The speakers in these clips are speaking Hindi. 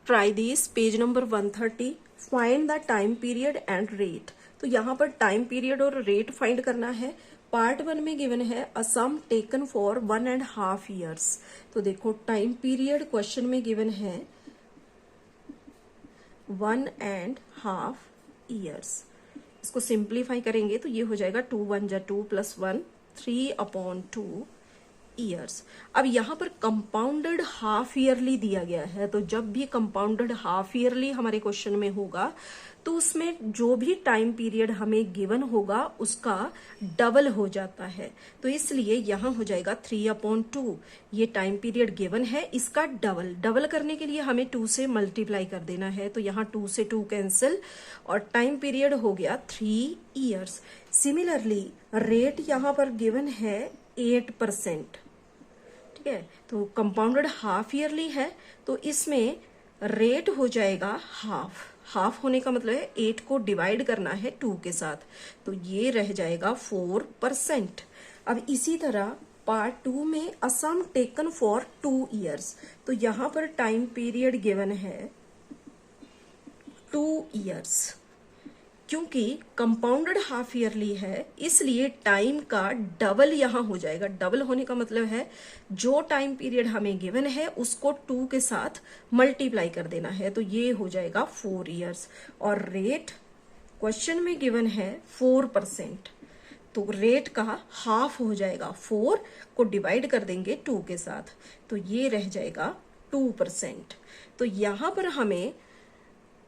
Try this page number 130 find the time period and rate. तो यहाँ पर टाइम पीरियड और रेट फाइंड करना है। पार्ट 1 में गिवन है अ सम टेकन फॉर 1.5 years। तो देखो टाइम पीरियड क्वेश्चन में गिवन है 1.5 years। इसको सिंप्लीफाई करेंगे तो ये हो जाएगा 2 1 जा 2 + 1 3/2 ईयर्स। अब यहाँ पर कंपाउंडेड हाफ ईयरली दिया गया है, तो जब भी कंपाउंडेड हाफ ईयरली हमारे क्वेश्चन में होगा तो उसमें जो भी टाइम पीरियड हमें गिवन होगा उसका डबल हो जाता है। तो इसलिए यहाँ हो जाएगा 3/2। ये टाइम पीरियड गिवन है, इसका डबल करने के लिए हमें 2 से मल्टीप्लाई कर देना है। तो यहाँ 2 से 2 कैंसिल और टाइम पीरियड हो गया 3 ईयर्स। सिमिलरली रेट यहाँ पर गिवन है 8%। ठीक है, तो कंपाउंडेड हाफ ईयरली है तो इसमें रेट हो जाएगा हाफ होने का मतलब है 8 को डिवाइड करना है 2 के साथ, तो ये रह जाएगा 4%। अब इसी तरह पार्ट 2 में अ सम टेकन फॉर 2 years। तो यहां पर टाइम पीरियड गिवन है 2 years। क्योंकि कंपाउंडेड हाफ ईयरली है इसलिए टाइम का डबल यहां हो जाएगा। डबल होने का मतलब है जो टाइम पीरियड हमें गिवन है उसको 2 के साथ मल्टीप्लाई कर देना है, तो ये हो जाएगा 4 years। और रेट क्वेश्चन में गिवन है 4%, तो रेट का हाफ हो जाएगा। 4 को डिवाइड कर देंगे 2 के साथ, तो ये रह जाएगा 2%। तो यहां पर हमें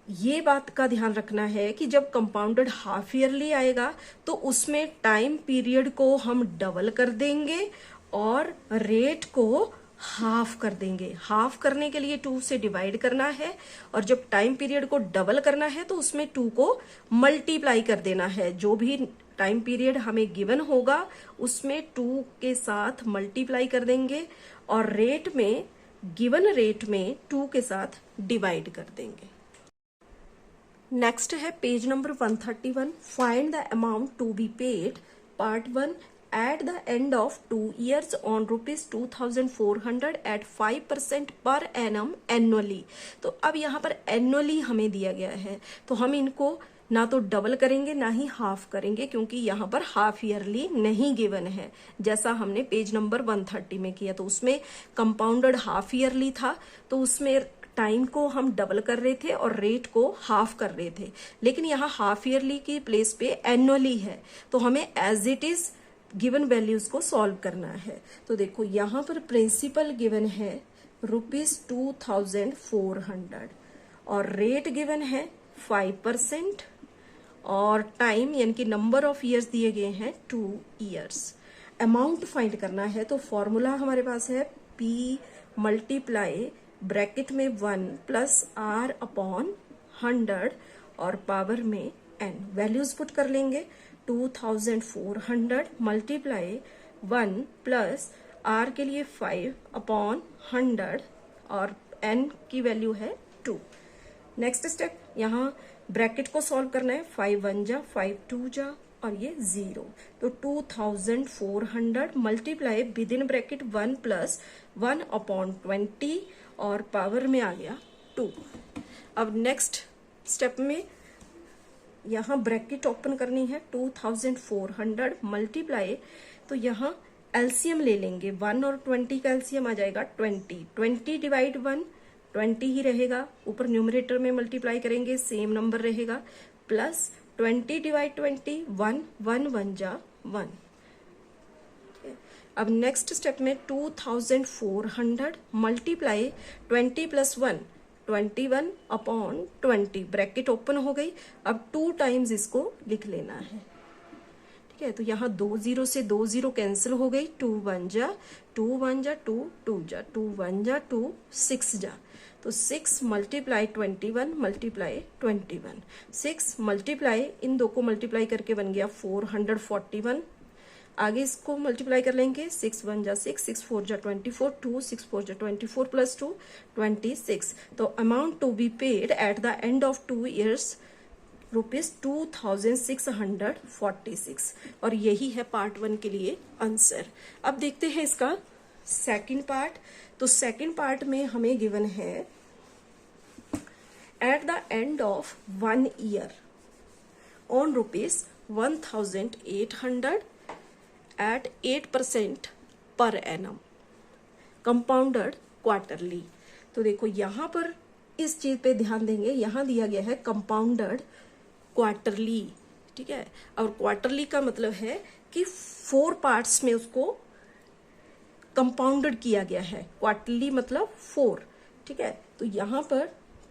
ये बात का ध्यान रखना है कि जब कंपाउंडेड हाफ ईयरली आएगा तो उसमें टाइम पीरियड को हम डबल कर देंगे और रेट को हाफ कर देंगे। हाफ करने के लिए 2 से डिवाइड करना है और जब टाइम पीरियड को डबल करना है तो उसमें 2 को मल्टीप्लाई कर देना है। जो भी टाइम पीरियड हमें गिवन होगा उसमें 2 के साथ मल्टीप्लाई कर देंगे और रेट में गिवन रेट में 2 के साथ डिवाइड कर देंगे। नेक्स्ट है page number 131 find the amount to be paid. Part 1 at the end of 2 years on ₹2400 at 5% per annum annually. तो अब यहाँ पर एनुअली हमें दिया गया है तो हम इनको ना तो डबल करेंगे ना ही हाफ करेंगे, क्योंकि यहाँ पर हाफ ईयरली नहीं गिवन है जैसा हमने पेज नंबर 130 में किया। तो उसमें कंपाउंडेड हाफ ईयरली था तो उसमें टाइम को हम डबल कर रहे थे और रेट को हाफ कर रहे थे, लेकिन यहाँ हाफ ईयरली की प्लेस पे एनुअली है तो हमें as it is given values को सॉल्व करना है। तो देखो यहाँ पर प्रिंसिपल गिवन है ₹2400 और रेट गिवन है 5% और टाइम यानी कि नंबर ऑफ ईयर्स दिए गए हैं 2 years। अमाउंट फाइंड करना है तो फॉर्मूला हमारे पास है P मल्टीप्लाई ब्रैकेट में 1 + R/100 और पावर में n। वैल्यूज पुट कर लेंगे 2400 मल्टीप्लाई 1 + R के लिए 5/100 और n की वैल्यू है 2। नेक्स्ट स्टेप यहाँ ब्रैकेट को सॉल्व करना है। 5 1 जा 5 2 जा और ये 0, तो 2400 मल्टीप्लाई विद इन ब्रैकेट 1 + 1/20 और पावर में आ गया 2। अब नेक्स्ट स्टेप में यहाँ ब्रैकेट ओपन करनी है 2400 मल्टीप्लाई, तो यहाँ एलसीएम ले लेंगे 1 और 20 का एलसीएम आ जाएगा 20 डिवाइड 1 20 ही रहेगा, ऊपर न्यूमरेटर में मल्टीप्लाई करेंगे सेम नंबर रहेगा, प्लस 20 डिवाइड 20 1 1 1 जा 1। अब नेक्स्ट स्टेप में 2400 मल्टीप्लाई 20 + 1 21/20 ब्रैकेट ओपन हो गई। अब 2 टाइम्स इसको लिख लेना है। ठीक है, तो यहाँ 2 0 से 2 0 कैंसिल हो गई। 2 1 जा 2 1 जा 2 2 जा 2 1 जा 2 6 जा, तो 6 मल्टीप्लाई 21 मल्टीप्लाई 21 6 मल्टीप्लाई इन दो को मल्टीप्लाई करके बन गया 441। आगे इसको मल्टीप्लाई कर लेंगे 6 1 जा 6 6 4 जा 24 2 6 4 जा 24 + 2 26। तो amount to be paid at the end of 2 years ₹2646। और यही है पार्ट 1 के लिए आंसर। अब देखते हैं इसका सेकंड पार्ट। तो सेकंड पार्ट में हमें गिवन है at the end of 1 year on ₹1,800 at 8% per annum compounded quarterly. तो देखो यहां पर इस चीज पे ध्यान देंगे, यहां दिया गया है कंपाउंडेड क्वार्टरली, ठीक है। और क्वार्टरली का मतलब है कि 4 पार्ट्स में उसको कंपाउंडेड किया गया है, क्वार्टरली मतलब 4, ठीक है। तो यहां पर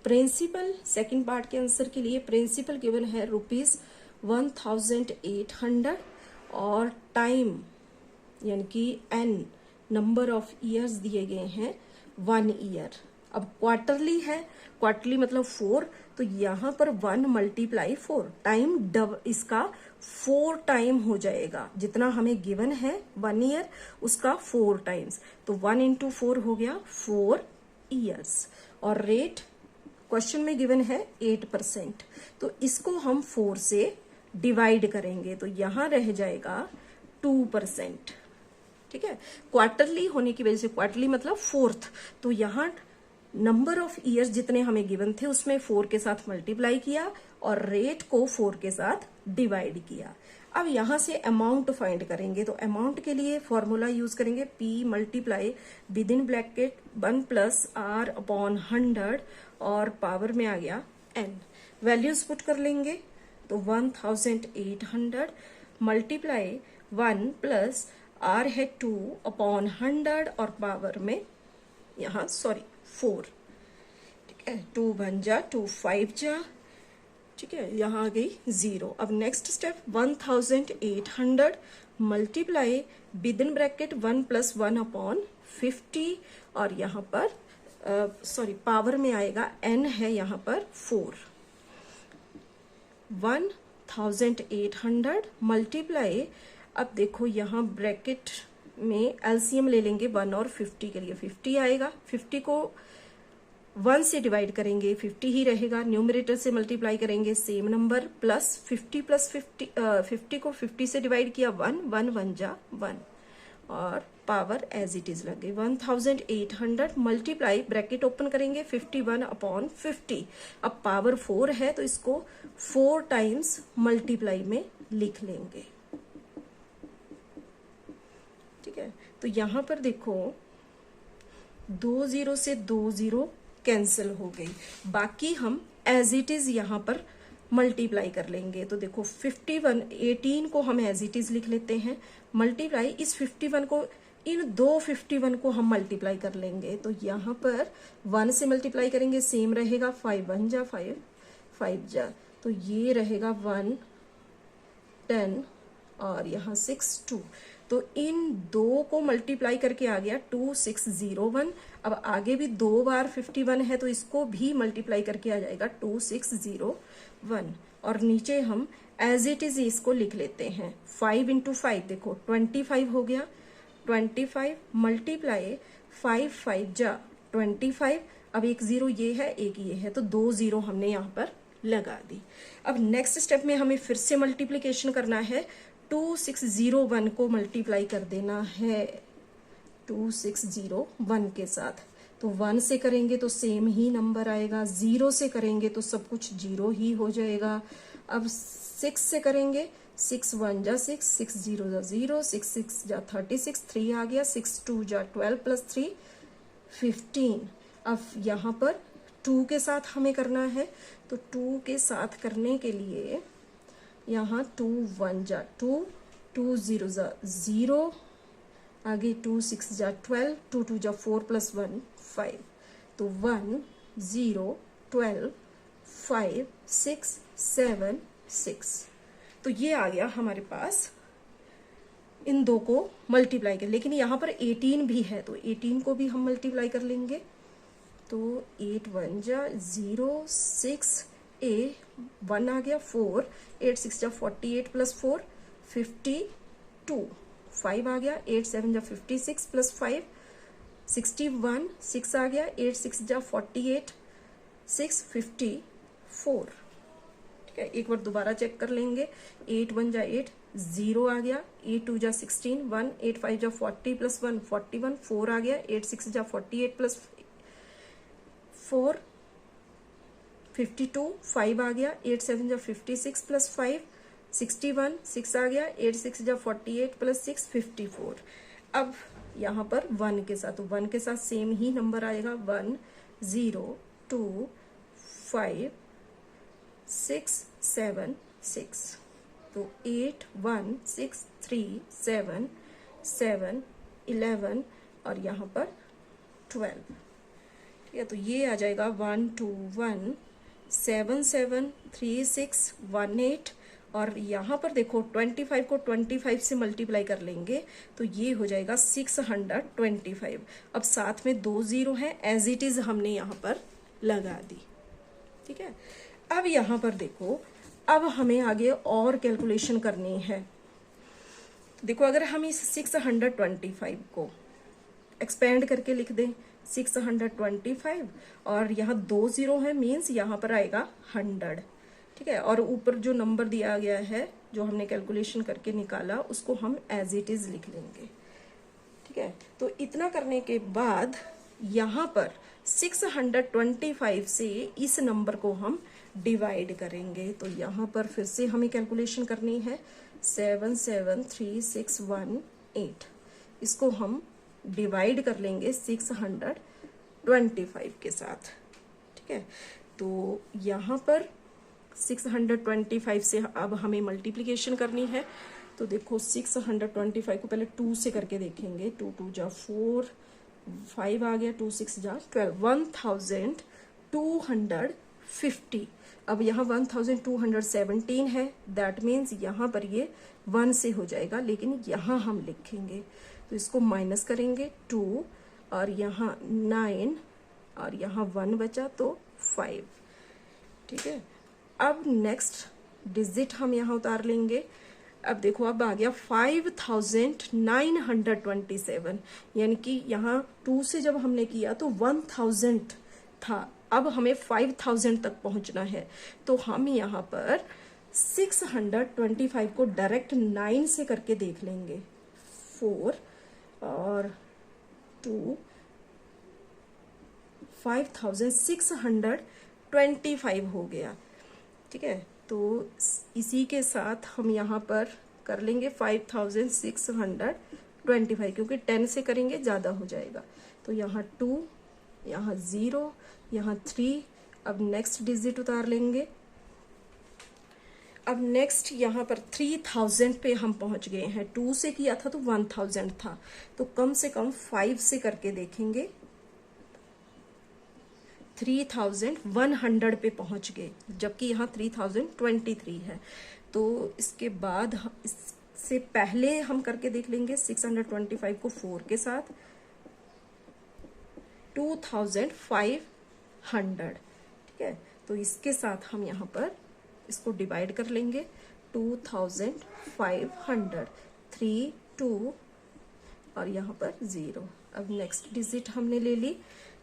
प्रिंसिपल, सेकंड पार्ट के आंसर के लिए प्रिंसिपल गिवन है ₹1,800 और टाइम यानी कि n नंबर ऑफ ईयर्स दिए गए हैं 1 ईयर। अब क्वार्टरली है, क्वार्टरली मतलब 4, तो यहां पर 1 × 4 टाइम इसका 4 टाइम हो जाएगा, जितना हमें गिवन है 1 ईयर उसका 4 टाइम्स, तो 1 × 4 हो गया 4 ईयर्स। और रेट क्वेश्चन में गिवन है 8%, तो इसको हम 4 से डिवाइड करेंगे तो यहां रह जाएगा 2%, ठीक है। क्वार्टरली होने की वजह से, क्वार्टरली मतलब 4th, तो यहां नंबर ऑफ ईयर्स जितने हमें गिवन थे उसमें 4 के साथ मल्टीप्लाई किया और रेट को 4 के साथ डिवाइड किया। अब यहां से अमाउंट फाइंड करेंगे, तो अमाउंट के लिए फॉर्मूला यूज करेंगे P multiply with in bracket 1 + R/100 और पावर में आ गया n। वैल्यूज पुट कर लेंगे तो 1,800 मल्टीप्लाई 1 + R है 2/100 और पावर में यहाँ 4, ठीक है। 2 × 1 = 2, 5 × ठीक है, यहाँ आ गई 0। अब next step 1,800 multiply with in bracket 1 + 1/50 और यहाँ पर पावर में आएगा n है यहाँ पर 4। 1,800 मल्टीप्लाई, अब देखो यहाँ ब्रैकेट में एलसीएम ले लेंगे 1 और 50 के लिए, 50 आएगा, 50 को 1 से डिवाइड करेंगे 50 ही रहेगा, न्यूमरेटर से मल्टीप्लाई करेंगे सेम नंबर, प्लस 50 को 50 से डिवाइड किया 1, 1 × 1 = 1 और पावर एज इट इज लग गई। 1,800 मल्टीप्लाई ब्रैकेट ओपन करेंगे 51/50, अब पावर 4 है तो इसको 4 टाइम्स मल्टीप्लाई में लिख लेंगे, ठीक है। तो यहां पर देखो 2 0 से 2 0 कैंसिल हो गई, बाकी हम एज इट इज यहां पर मल्टीप्लाई कर लेंगे। तो देखो 18 को हम एज इट इज लिख लेते हैं, मल्टीप्लाई इस 51 को, इन दो 51 को हम मल्टीप्लाई कर लेंगे, तो यहाँ पर 1 से मल्टीप्लाई करेंगे सेम रहेगा, 5 × 1 = 5, 5 × तो ये रहेगा 1 10 और यहाँ 6 2, तो इन दो को मल्टीप्लाई करके आ गया 2601। अब आगे भी 2 बार 51 है तो इसको भी मल्टीप्लाई करके आ जाएगा 2601 और नीचे हम एज इट इज इसको लिख लेते हैं 5 × 5 देखो 25 हो गया, 25 मल्टीप्लाई 5 5 × 25, अब एक 0 ये है एक ये है तो 2 0 हमने यहाँ पर लगा दी। अब नेक्स्ट स्टेप में हमें फिर से मल्टीप्लीकेशन करना है, 2601 को मल्टीप्लाई कर देना है 2601 के साथ, तो 1 से करेंगे तो सेम ही नंबर आएगा, 0 से करेंगे तो सब कुछ 0 ही हो जाएगा। अब 6 से करेंगे, 6 × 1 = 6, 6 × 0 = 0, 6 × 6 = 36, 3 आ गया, 6 × 2 = 12 + 3 15। अब यहाँ पर 2 के साथ हमें करना है, तो 2 के साथ करने के लिए यहाँ 2 × 1 = 2, 2 × 0 = 0, आगे 2 × 6 = 12, 2 × 2 = 4 + 1 5, तो 1 0 12 5 6 7 6, तो ये आ गया हमारे पास इन दो को मल्टीप्लाई कर। लेकिन यहाँ पर 18 भी है तो 18 को भी हम मल्टीप्लाई कर लेंगे, तो 8 × 1 = 0, 6 1 आ गया 4, 8 × 6 = 48 + 4 52, 5 आ गया, 8 × 7 = 56 + 5 61, 6 आ गया, 8 × 6 = 48, 6 54, ठीक है। एक बार दोबारा चेक कर लेंगे, 8 × 1 = 8, 0 आ गया, 8 × 2 = 16, 1 8 × 5 = 40 + 1 41, 4 आ गया, 8 × 6 = 48 + 4 52, 5 आ गया, 8 7 जा 56 प्लस 5 61, 6 आ गया, 8 6 जा 48 प्लस 6 54। अब यहाँ पर 1 के साथ, तो 1 के साथ सेम ही नंबर आएगा 1 0 2 5 6 7 6। तो 8 1 6 3 7 7 11 और यहाँ पर 12। ठीक है, तो ये आ जाएगा 1 2 1 7 7 3 6 1 8। और यहाँ पर देखो 25 को 25 से मल्टीप्लाई कर लेंगे तो ये हो जाएगा 625। अब साथ में 2 0 है, एज इट इज हमने यहाँ पर लगा दी। ठीक है, अब यहाँ पर देखो, अब हमें आगे और कैलकुलेशन करनी है। तो देखो अगर हम इस 625 को एक्सपेंड करके लिख दें 625 और यहाँ 2 0 है, मीन्स यहाँ पर आएगा 100। ठीक है, और ऊपर जो नंबर दिया गया है जो हमने कैलकुलेशन करके निकाला उसको हम एज इट इज लिख लेंगे। ठीक है, तो इतना करने के बाद यहाँ पर 625 से इस नंबर को हम डिवाइड करेंगे। तो यहाँ पर फिर से हमें कैलकुलेशन करनी है 7 7 3 6 1 8। इसको हम डिवाइड कर लेंगे 625 के साथ। ठीक है, तो यहाँ पर 625 से अब हमें मल्टीप्लिकेशन करनी है। तो देखो 625 को पहले 2 से करके देखेंगे। 2 2 जा 4, 5 आ गया, 2 6 जा 12, 1250। अब यहाँ 1217 है, दैट मीन्स यहाँ पर ये 1 से हो जाएगा, लेकिन यहाँ हम लिखेंगे तो इसको माइनस करेंगे 2 और यहाँ 9 और यहाँ 1 बचा तो 5। ठीक है, अब नेक्स्ट डिजिट हम यहाँ उतार लेंगे। अब देखो अब आ गया 5927, यानी कि यहाँ 2 से जब हमने किया तो 1000 था, अब हमें 5000 तक पहुंचना है। तो हम यहाँ पर 625 को डायरेक्ट 9 से करके देख लेंगे। 4 और 2 5625 हो गया। ठीक है, तो इसी के साथ हम यहाँ पर कर लेंगे 5625, क्योंकि 10 से करेंगे ज्यादा हो जाएगा। तो यहाँ 2, यहाँ 0, यहाँ 3। अब नेक्स्ट डिजिट उतार लेंगे। अब नेक्स्ट यहाँ पर 3000 पे हम पहुंच गए हैं। 2 से किया था तो 1000 था, तो कम से कम 5 से करके देखेंगे। 3100 पे पहुंच गए, जबकि यहाँ 3023 है। तो इसके बाद इससे पहले हम करके देख लेंगे 625 को 4 के साथ 2500। ठीक है, तो इसके साथ हम यहाँ पर इसको डिवाइड कर लेंगे 2500, 3 2 और यहाँ पर 0। अब नेक्स्ट डिजिट हमने ले ली,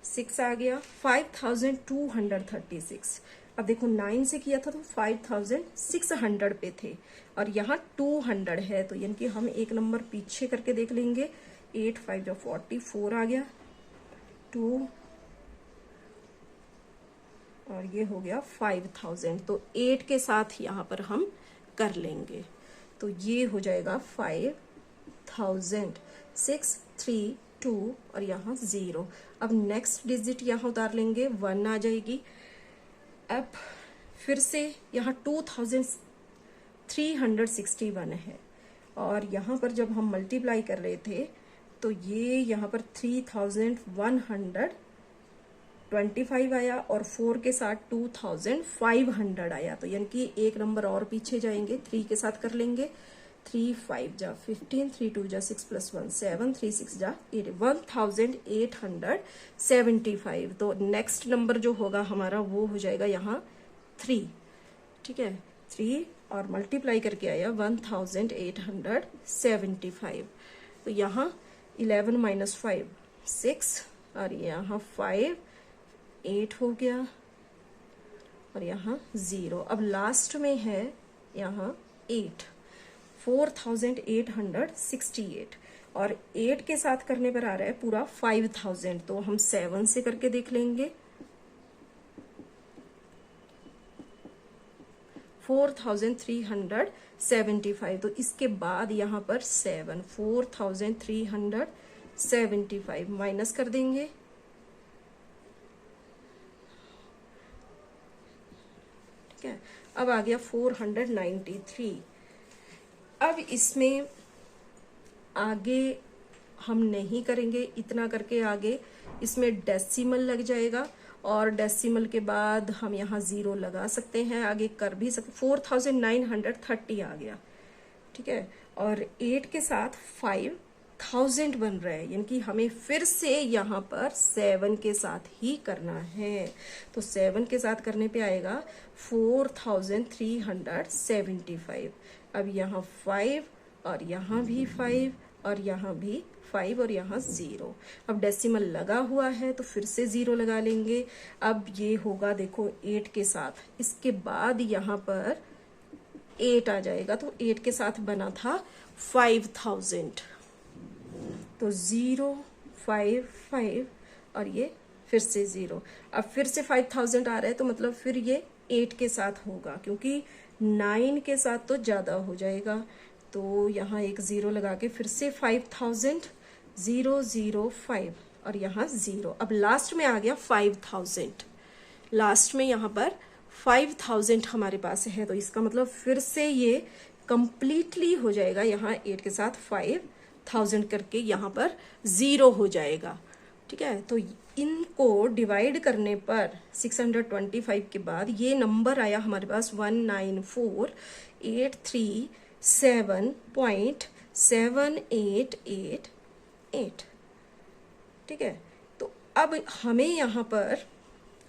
6 आ गया, 5236। अब देखो 9 से किया था तो 5600 पे थे और यहाँ 200 है, तो यानी कि हम एक नंबर पीछे करके देख लेंगे। 8 5 जो 44 आ गया, 2 और ये हो गया 5000। तो 8 के साथ यहाँ पर हम कर लेंगे, तो ये हो जाएगा 5632 और यहाँ 0। अब नेक्स्ट डिजिट यहाँ उतार लेंगे, 1 आ जाएगी। अब फिर से यहाँ 2361 है और यहाँ पर जब हम मल्टीप्लाई कर रहे थे तो ये यहाँ पर 3125 आया और 4 के साथ 2500 आया, तो यानी कि एक नंबर और पीछे जाएंगे। 3 के साथ कर लेंगे, 3 5 जा 15, 3 2 जा 6 + 1 7, 3 6 जा 8, 1875। तो नेक्स्ट नंबर जो होगा हमारा वो हो जाएगा यहाँ 3। ठीक है, 3 और मल्टीप्लाई करके आया 1875। तो यहाँ 11 - 5 6 और यहाँ 5 8 हो गया और यहाँ 0। अब लास्ट में है यहाँ 8, 4868 और 8 के साथ करने पर आ रहा है पूरा 5000। तो हम 7 से करके देख लेंगे। 4375, तो इसके बाद यहाँ पर 7, 4375 माइनस कर देंगे, ठीक है। अब आ गया 493। अब इसमें आगे हम नहीं करेंगे, इतना करके आगे इसमें डेसिमल लग जाएगा, और डेसिमल के बाद हम यहाँ 0 लगा सकते हैं, आगे कर भी सकते। 4930 आ गया, ठीक है। और 8 के साथ 5000 बन रहा है, यानी कि हमें फिर से यहाँ पर 7 के साथ ही करना है। तो 7 के साथ करने पे आएगा 4375। अब यहाँ 5 और यहाँ भी 5 और यहाँ भी 5 और यहाँ 0। अब डेसिमल लगा हुआ है तो फिर से 0 लगा लेंगे। अब ये होगा देखो 8 के साथ, इसके बाद यहाँ पर 8 आ जाएगा, तो 8 के साथ बना था 5000, तो 0 5 5 और ये फिर से 0। अब फिर से 5000 आ रहा है, तो मतलब फिर ये 8 के साथ होगा, क्योंकि 9 के साथ तो ज्यादा हो जाएगा। तो यहाँ एक 0 लगा के फिर से 5000, 005 और यहाँ 0। अब लास्ट में आ गया 5000, लास्ट में यहाँ पर 5000 हमारे पास है, तो इसका मतलब फिर से ये कंप्लीटली हो जाएगा, यहाँ 8 के साथ 5000 करके यहाँ पर 0 हो जाएगा, ठीक है। तो इनको डिवाइड करने पर 625 के बाद ये नंबर आया हमारे पास 194,837.7888, ठीक है। तो अब हमें यहाँ पर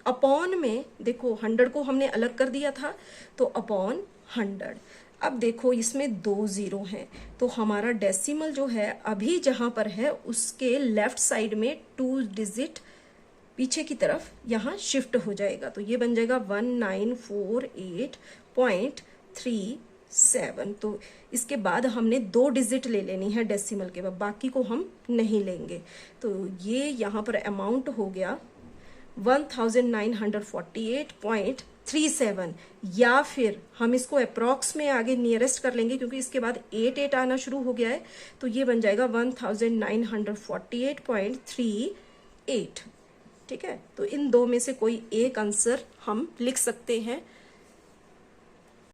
अपॉन में देखो 100 को हमने अलग कर दिया था, तो अपॉन 100। अब देखो इसमें 2 0 हैं, तो हमारा डेसिमल जो है अभी जहां पर है उसके लेफ्ट साइड में 2 डिजिट पीछे की तरफ यहाँ शिफ्ट हो जाएगा, तो ये बन जाएगा 1948.37। तो इसके बाद हमने 2 डिजिट ले लेनी है डेसिमल के बाद, बाकी को हम नहीं लेंगे। तो ये यहाँ पर अमाउंट हो गया 1948.37, या फिर हम इसको अप्रॉक्स में आगे नियरेस्ट कर लेंगे, क्योंकि इसके बाद 8 आना शुरू हो गया है, तो ये बन जाएगा 1948.38, ठीक है। तो इन दो में से कोई एक आंसर हम लिख सकते हैं।